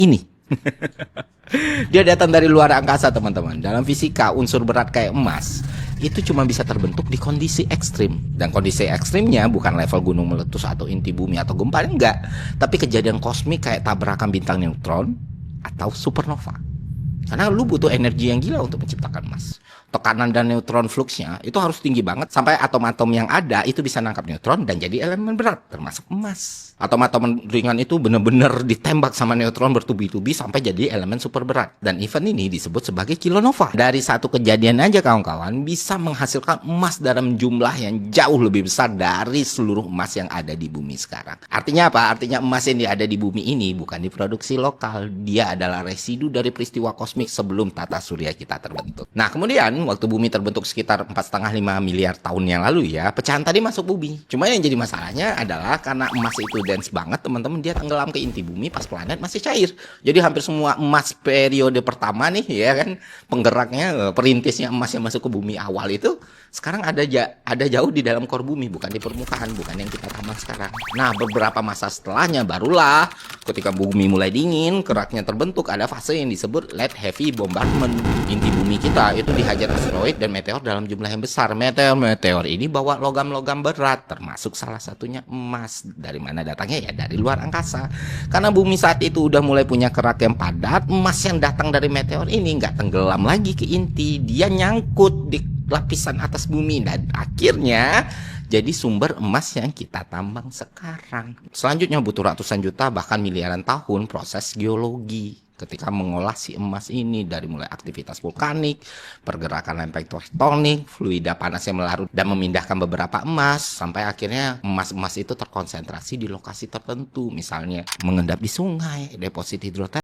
ini. Dia datang dari luar angkasa, teman-teman. Dalam fisika, unsur berat kayak emas itu cuma bisa terbentuk di kondisi ekstrim. Dan kondisi ekstrimnya bukan level gunung meletus atau inti bumi atau gempa, enggak. Tapi kejadian kosmik kayak tabrakan bintang neutron atau supernova. Karena lu butuh energi yang gila untuk menciptakan emas. Tekanan dan neutron fluxnya itu harus tinggi banget sampai atom-atom yang ada itu bisa nangkap neutron dan jadi elemen berat, termasuk emas. Atom-atom ringan itu benar-benar ditembak sama neutron bertubi-tubi sampai jadi elemen super berat. Dan event ini disebut sebagai kilonova. Dari satu kejadian aja kawan-kawan bisa menghasilkan emas dalam jumlah yang jauh lebih besar dari seluruh emas yang ada di bumi sekarang. Artinya apa? Artinya emas yang ada di bumi ini bukan diproduksi lokal. Dia adalah residu dari peristiwa kosmik sebelum tata surya kita terbentuk. Nah, kemudian waktu bumi terbentuk sekitar 4,5-5 miliar tahun yang lalu ya, pecahan tadi masuk bumi. Cuma yang jadi masalahnya adalah karena emas itu dense banget, teman-teman, dia tenggelam ke inti bumi pas planet masih cair. Jadi hampir semua emas periode pertama nih ya kan, penggeraknya, perintisnya emas yang masuk ke bumi awal itu sekarang ada jauh di dalam kor bumi, bukan di permukaan, bukan yang kita tambang sekarang. Nah, beberapa masa setelahnya barulah ketika bumi mulai dingin, keraknya terbentuk, ada fase yang disebut late heavy bombardment. Inti bumi kita itu dihajar asteroid dan meteor dalam jumlah yang besar. Meteor ini bawa logam-logam berat, termasuk salah satunya emas. Dari mana datangnya? Ya dari luar angkasa. Karena bumi saat itu udah mulai punya kerak yang padat, emas yang datang dari meteor ini nggak tenggelam lagi ke inti, dia nyangkut di lapisan atas bumi dan akhirnya jadi sumber emas yang kita tambang sekarang. Selanjutnya butuh ratusan juta bahkan miliaran tahun proses geologi ketika mengolah si emas ini, dari mulai aktivitas vulkanik, pergerakan lempeng tektonik, fluida panas yang melarut dan memindahkan beberapa emas sampai akhirnya emas-emas itu terkonsentrasi di lokasi tertentu, misalnya mengendap di sungai, deposit hidrotermal